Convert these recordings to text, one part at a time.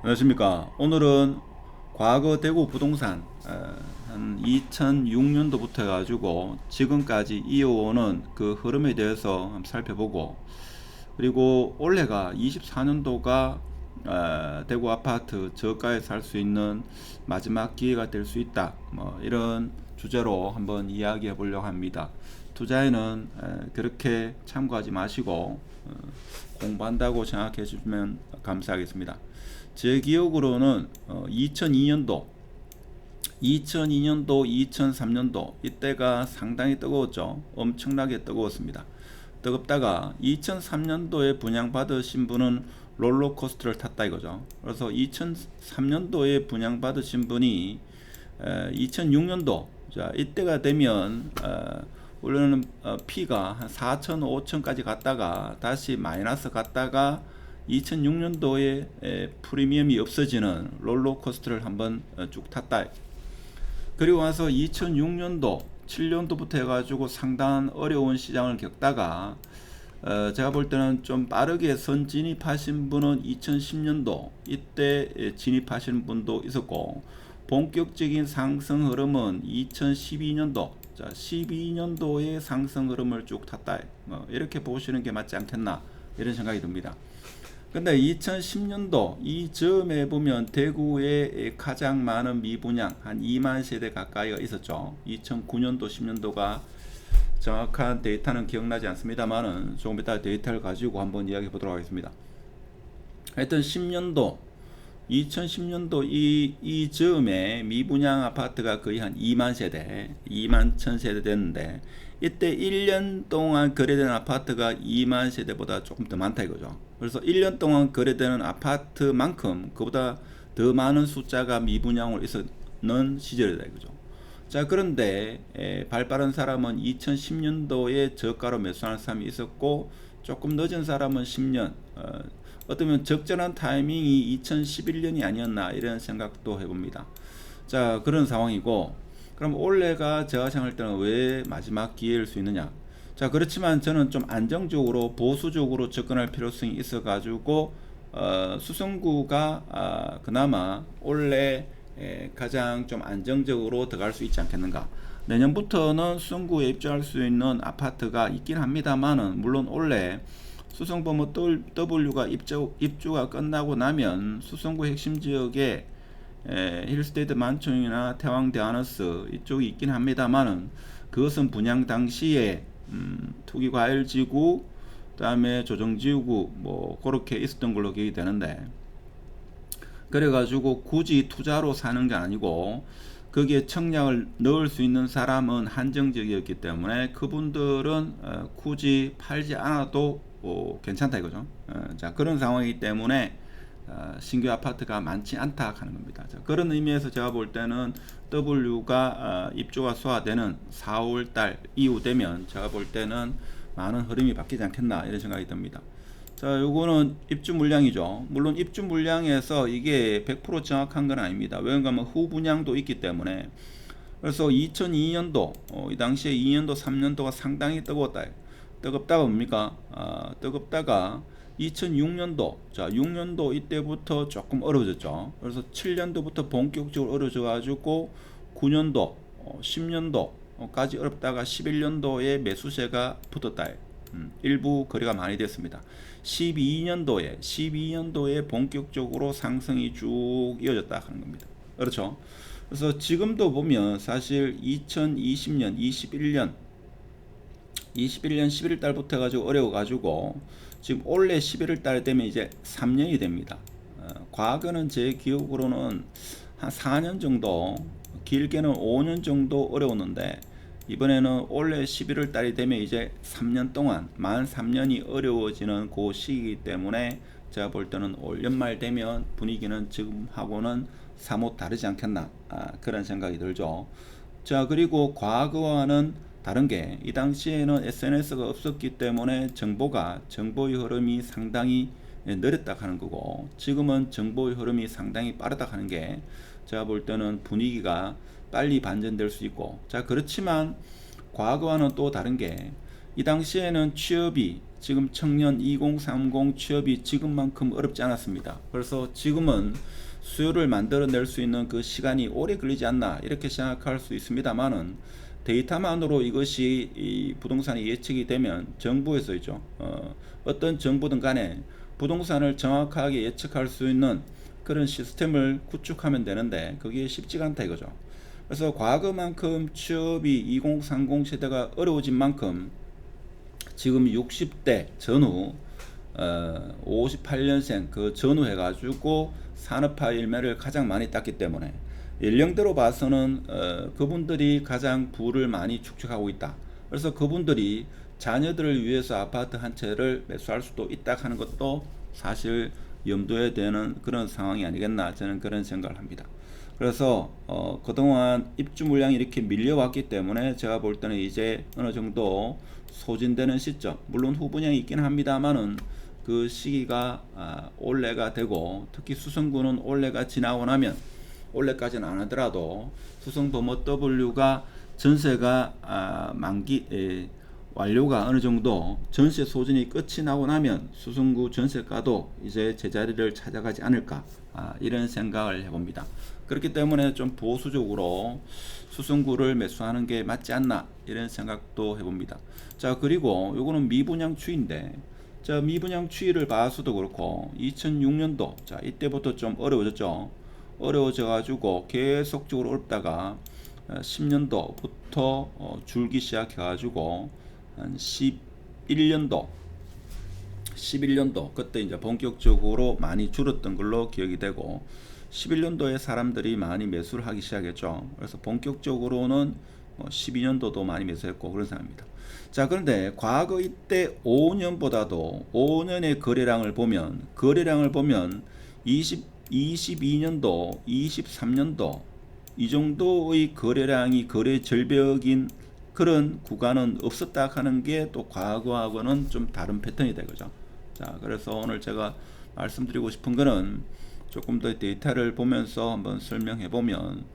안녕하십니까. 오늘은 과거 대구 부동산 한 2006년도부터 해가지고 지금까지 이어오는 그 흐름에 대해서 한번 살펴보고, 그리고 올해가 24년도가 대구 아파트 저가에 살 수 있는 마지막 기회가 될 수 있다, 뭐 이런 주제로 한번 이야기해 보려고 합니다. 투자에는 그렇게 참고하지 마시고 공부한다고 생각해 주시면 감사하겠습니다. 제 기억으로는 2002년도, 2003년도 이때가 상당히 뜨거웠죠. 엄청나게 뜨거웠습니다. 뜨겁다가 2003년도에 분양받으신 분은 롤러코스터를 탔다 이거죠. 그래서 2003년도에 분양받으신 분이 2006년도, 자 이때가 되면 원래는 P가 한 4천, 5천까지 갔다가 다시 마이너스 갔다가 2006년도에 프리미엄이 없어지는 롤러코스터를 한번 쭉 탔다. 그리고 와서 2006년도, 7년도부터 해가지고 상당한 어려운 시장을 겪다가 제가 볼 때는 좀 빠르게 선진입하신 분은 2010년도 이때 진입하시는 분도 있었고, 본격적인 상승 흐름은 2012년도, 자 12년도의 상승 흐름을 쭉 탔다. 이렇게 보시는 게 맞지 않겠나 이런 생각이 듭니다. 근데 2010년도 이 즈음에 보면 대구에 가장 많은 미분양 한 2만 세대 가까이가 있었죠. 2009년도 10년도가 정확한 데이터는 기억나지 않습니다만은 조금 이따 데이터를 가지고 한번 이야기해 보도록 하겠습니다. 하여튼 10년도, 2010년도 이 즈음에 미분양 아파트가 거의 한 2만 세대, 2만 1000세대 됐는데, 이때 1년 동안 거래된 아파트가 2만 세대보다 조금 더 많다 이거죠. 그래서 1년 동안 거래되는 아파트만큼 그보다 더 많은 숫자가 미분양으로 있었는 시절이다 이거죠. 자, 그런데 발빠른 사람은 2010년도에 저가로 매수하는 사람이 있었고, 조금 늦은 사람은 10년, 어쩌면 적절한 타이밍이 2011년이 아니었나 이런 생각도 해봅니다. 자, 그런 상황이고, 그럼 올해가 제가 생각할 때는 왜 마지막 기회일 수 있느냐? 자, 그렇지만 저는 좀 안정적으로 보수적으로 접근할 필요성이 있어가지고 수성구가 그나마 올해 가장 좀 안정적으로 들어갈 수 있지 않겠는가. 내년부터는 수성구에 입주할 수 있는 아파트가 있긴 합니다만은, 물론 올해 수성범어 W가 입주가 끝나고 나면 수성구 핵심 지역에 힐스테이트 만촌이나 태왕 대하너스 이쪽이 있긴 합니다만은, 그것은 분양 당시에 투기과열지구, 그다음에 조정지구 뭐 그렇게 있었던 걸로 기억이 되는데, 그래가지고 굳이 투자로 사는 게 아니고 거기에 청약을 넣을 수 있는 사람은 한정적이었기 때문에 그분들은 굳이 팔지 않아도 괜찮다 이거죠. 자, 그런 상황이기 때문에 신규 아파트가 많지 않다 하는 겁니다. 자, 그런 의미에서 제가 볼 때는 W가 입주가 소화되는 4월달 이후 되면 제가 볼 때는 많은 흐름이 바뀌지 않겠나 이런 생각이 듭니다. 자, 요거는 입주 물량이죠. 물론 입주 물량에서 이게 100% 정확한 건 아닙니다. 왜냐하면 후분양도 있기 때문에. 그래서 2002년도 이 당시에 2년도 3년도가 상당히 뜨거웠다. 뜨겁다가 뭡니까? 뜨겁다가 2006년도, 자 6년도 이때부터 조금 어려워졌죠. 그래서 7년도부터 본격적으로 어려워져 가지고 9년도, 10년도까지 어렵다가 11년도에 매수세가 붙었다. 일부 거래가 많이 됐습니다. 12년도에 본격적으로 상승이 쭉 이어졌다 하는 겁니다. 그렇죠. 그래서 지금도 보면 사실 2020년, 21년 11월 달부터 해가지고 어려워가지고 지금 올해 11월 달 되면 이제 3년이 됩니다. 과거는 제 기억으로는 한 4년 정도, 길게는 5년 정도 어려웠는데, 이번에는 올해 11월 달이 되면 이제 3년 동안, 만 3년이 어려워지는 그 시기이기 때문에 제가 볼 때는 올 연말 되면 분위기는 지금하고는 사뭇 다르지 않겠나, 그런 생각이 들죠. 자, 그리고 과거와는 다른 게, 이 당시에는 SNS가 없었기 때문에 정보의 흐름이 상당히 느렸다 하는 거고, 지금은 정보의 흐름이 상당히 빠르다 하는 게 제가 볼 때는 분위기가 빨리 반전될 수 있고, 자 그렇지만 과거와는 또 다른 게, 이 당시에는 취업이 지금 청년 2030 취업이 지금만큼 어렵지 않았습니다. 그래서 지금은 수요를 만들어낼 수 있는 그 시간이 오래 걸리지 않나 이렇게 생각할 수 있습니다만은 데이터만으로 이것이 이 부동산이 예측이 되면 정부에서죠. 어떤 정부든 간에 부동산을 정확하게 예측할 수 있는 그런 시스템을 구축하면 되는데 그게 쉽지가 않다 이거죠. 그래서 과거만큼 취업이 2030 세대가 어려워진 만큼 지금 60대 전후 58년생 그 전후 해가지고 산업화 일매를 가장 많이 땄기 때문에 연령대로 봐서는 그분들이 가장 부를 많이 축적하고 있다. 그래서 그분들이 자녀들을 위해서 아파트 한 채를 매수할 수도 있다 하는 것도 사실 염두에 되는 그런 상황이 아니겠나 저는 그런 생각을 합니다. 그래서 그동안 입주 물량이 이렇게 밀려왔기 때문에 제가 볼 때는 이제 어느 정도 소진되는 시점, 물론 후분양이 있긴 합니다만은 그 시기가 올해가 되고, 특히 수성구는 올해가 지나고 나면 올해까지는 안 하더라도 수성범어 W가 전세가 완료가 어느 정도 전세 소진이 끝이 나고 나면 수성구 전세가도 이제 제자리를 찾아가지 않을까 이런 생각을 해봅니다. 그렇기 때문에 좀 보수적으로 수성구를 매수하는 게 맞지 않나 이런 생각도 해봅니다. 자, 그리고 요거는 미분양 추이인데, 자, 미분양 추이를 봐서도 그렇고 2006년도 자 이때부터 좀 어려워졌죠. 어려워져 가지고 계속적으로 어렵다가 10년도부터 줄기 시작해 가지고 한 11년도 그때 이제 본격적으로 많이 줄었던 걸로 기억이 되고, 11년도에 사람들이 많이 매수를 하기 시작했죠. 그래서 본격적으로는 12년도도 많이 매수했고 그런 상황입니다. 자, 그런데 과거 이때 5년보다도 5년의 거래량을 보면 22년도, 23년도 이 정도의 거래량이 거래 절벽인 그런 구간은 없었다 하는 게 또 과거하고는 좀 다른 패턴이 되거죠. 자, 그래서 오늘 제가 말씀드리고 싶은 거는 조금 더 데이터를 보면서 한번 설명해 보면,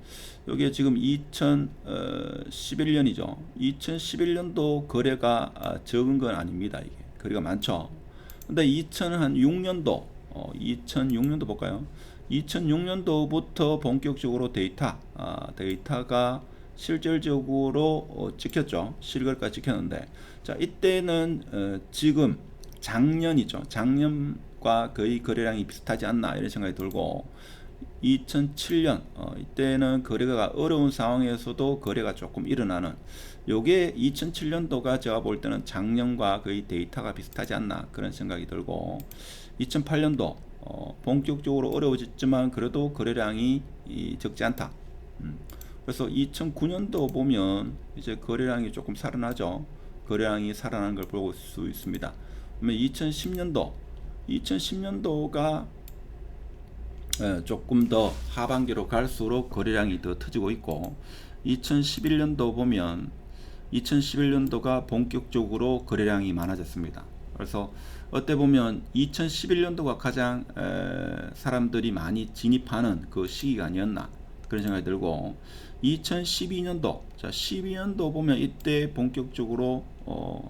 여기에 지금 2011년이죠. 2011년도 거래가 적은 건 아닙니다. 이게 거래가 많죠. 근데 2006년도 볼까요? 2006년도부터 본격적으로 데이터가 실질적으로 찍혔죠. 실거래가 찍혔는데, 자, 이때는 지금 작년이죠. 작년과 거의 거래량이 비슷하지 않나 이런 생각이 들고, 2007년 이때는 거래가 어려운 상황에서도 거래가 조금 일어나는, 요게 2007년도가 제가 볼 때는 작년과 거의 데이터가 비슷하지 않나 그런 생각이 들고, 2008년도 본격적으로 어려워졌지만 그래도 거래량이 적지 않다. 그래서 2009년도 보면 이제 거래량이 조금 살아나죠. 거래량이 살아나는 걸 볼 수 있습니다. 그러면 2010년도가 조금 더 하반기로 갈수록 거래량이 더 터지고 있고, 2011년도 보면 2011년도가 본격적으로 거래량이 많아졌습니다. 그래서 어때 보면 2011년도가 가장 사람들이 많이 진입하는 그 시기가 아니었나 그런 생각이 들고, 2012년도 자 12년도 보면 이때 본격적으로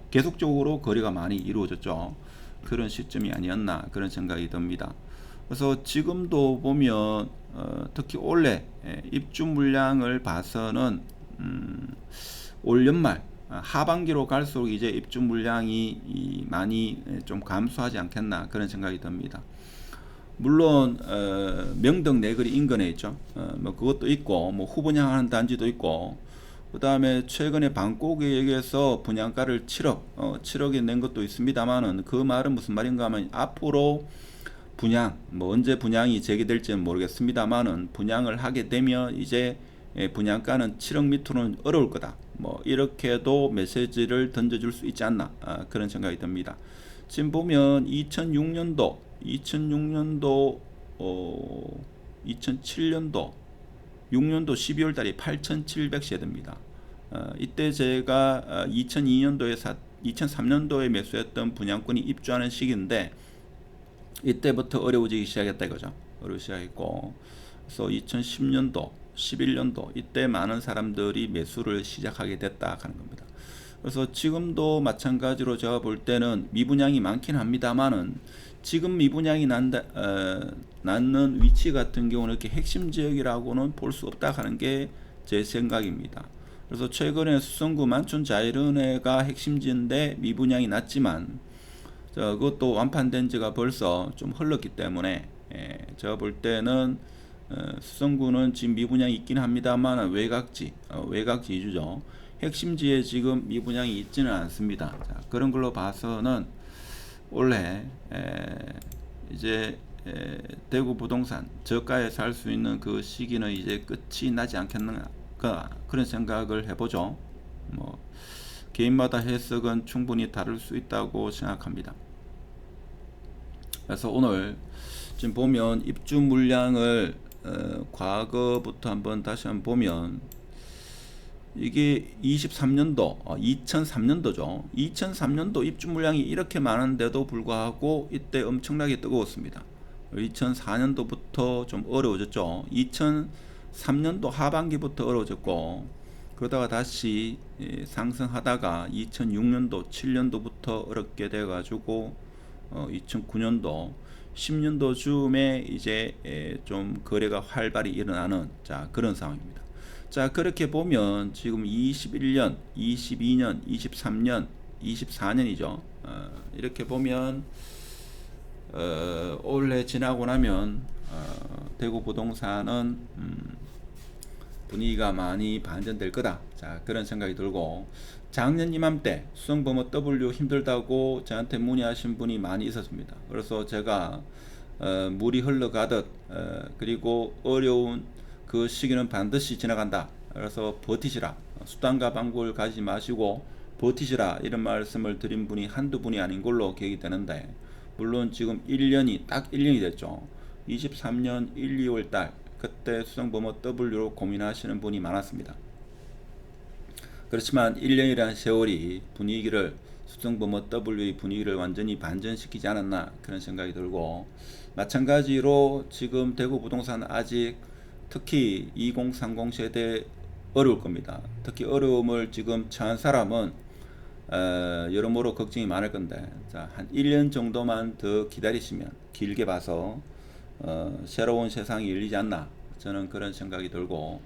계속적으로 거래가 많이 이루어졌죠. 그런 시점이 아니었나 그런 생각이 듭니다. 그래서 지금도 보면 특히 올해 입주 물량을 봐서는 올 연말 하반기로 갈수록 이제 입주 물량이 많이 좀 감소하지 않겠나 그런 생각이 듭니다. 물론 명덕 내거리 인근에 있죠. 뭐 그것도 있고, 뭐 후분양하는 단지도 있고, 그 다음에 최근에 방콕역에서 분양가를 7억에 낸 것도 있습니다만은, 그 말은 무슨 말인가 하면 앞으로 분양, 뭐 언제 분양이 재개될지는 모르겠습니다만은 분양을 하게 되면 이제 분양가는 7억 밑으로는 어려울 거다. 뭐 이렇게도 메시지를 던져줄 수 있지 않나 그런 생각이 듭니다. 지금 보면 2006년도 2007년도 6년도 12월 달에 8,700세대입니다. 이때 제가 2003년도에 매수했던 분양권이 입주하는 시기인데, 이때부터 어려워지기 시작했다 이거죠. 어려워지기 시작했고, 그래서 2010년도 11년도 이때 많은 사람들이 매수를 시작하게 됐다 하는 겁니다. 그래서 지금도 마찬가지로 제가 볼 때는 미분양이 많긴 합니다만은 지금 미분양이 낳는 위치 같은 경우는 이렇게 핵심 지역이라고는 볼 수 없다 하는 게 제 생각입니다. 그래서 최근에 수성구 만촌 자이른회가 핵심지인데 미분양이 낮지만 그것도 완판된 지가 벌써 좀 흘렀기 때문에 제가 볼 때는 수성구는 지금 미분양이 있긴 합니다만 외곽지 위주죠. 핵심지에 지금 미분양이 있지는 않습니다. 자, 그런 걸로 봐서는 올해 이제 대구 부동산 저가에 살 수 있는 그 시기는 이제 끝이 나지 않겠는가 그런 생각을 해보죠. 뭐 개인마다 해석은 충분히 다를 수 있다고 생각합니다. 그래서 오늘 지금 보면 입주 물량을 과거부터 한번 다시 한번 보면 이게 23년도 2003년도죠 2003년도 입주 물량이 이렇게 많은데도 불구하고 이때 엄청나게 뜨거웠습니다. 2004년도부터 좀 어려워졌죠. 2003년도 하반기부터 어려워졌고 그러다가 다시 상승하다가 2006년도 7년도부터 어렵게 돼 가지고 2009년도 10년도 즈음에 이제 좀 거래가 활발히 일어나는 자 그런 상황입니다. 자 그렇게 보면 지금 21년, 22년, 23년, 24년이죠. 이렇게 보면 올해 지나고 나면 대구 부동산은 분위기가 많이 반전될 거다. 자 그런 생각이 들고 작년 이맘때 수성범어 W 힘들다고 저한테 문의하신 분이 많이 있었습니다. 그래서 제가 물이 흘러가듯 그리고 어려운 그 시기는 반드시 지나간다. 그래서 버티시라. 수단과 방법을 가지지 마시고 버티시라. 이런 말씀을 드린 분이 한두 분이 아닌 걸로 기억이 되는데 물론 지금 1년이 딱 1년이 됐죠. 23년 1, 2월 달 그때 수성범어 W로 고민하시는 분이 많았습니다. 그렇지만 1년이라는 세월이 분위기를 수성범어 W의 분위기를 완전히 반전시키지 않았나 그런 생각이 들고 마찬가지로 지금 대구 부동산 아직 특히 2030 세대 어려울 겁니다. 특히 어려움을 지금 처한 사람은 여러모로 걱정이 많을 건데 자, 한 1년 정도만 더 기다리시면 길게 봐서 새로운 세상이 열리지 않나 저는 그런 생각이 들고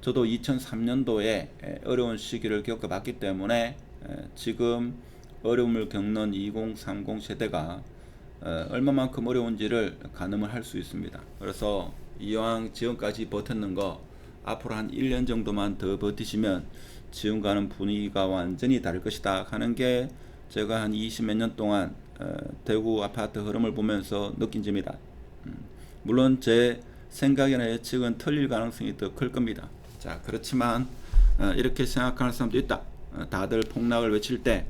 저도 2003년도에 어려운 시기를 겪어봤기 때문에 지금 어려움을 겪는 2030 세대가 얼마만큼 어려운지를 가늠을 할 수 있습니다. 그래서 이왕 지금까지 버텼는 거 앞으로 한 1년 정도만 더 버티시면 지금과는 분위기가 완전히 다를 것이다 하는 게 제가 한 20몇 년 동안 대구 아파트 흐름을 보면서 느낀 점이다. 물론 제 생각이나 예측은 틀릴 가능성이 더 클 겁니다. 자 그렇지만 이렇게 생각하는 사람도 있다. 다들 폭락을 외칠 때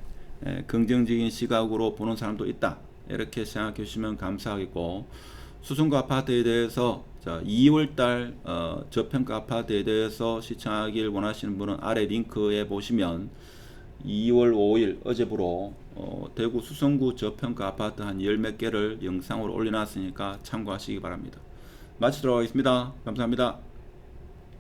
긍정적인 시각으로 보는 사람도 있다. 이렇게 생각해 주시면 감사하겠고 수성구 아파트에 대해서 2월달 저평가 아파트에 대해서 시청하길 원하시는 분은 아래 링크에 보시면 2월 5일 어제부로 대구 수성구 저평가 아파트 한 10몇 개를 영상으로 올려놨으니까 참고하시기 바랍니다. 마치도록 하겠습니다. 감사합니다.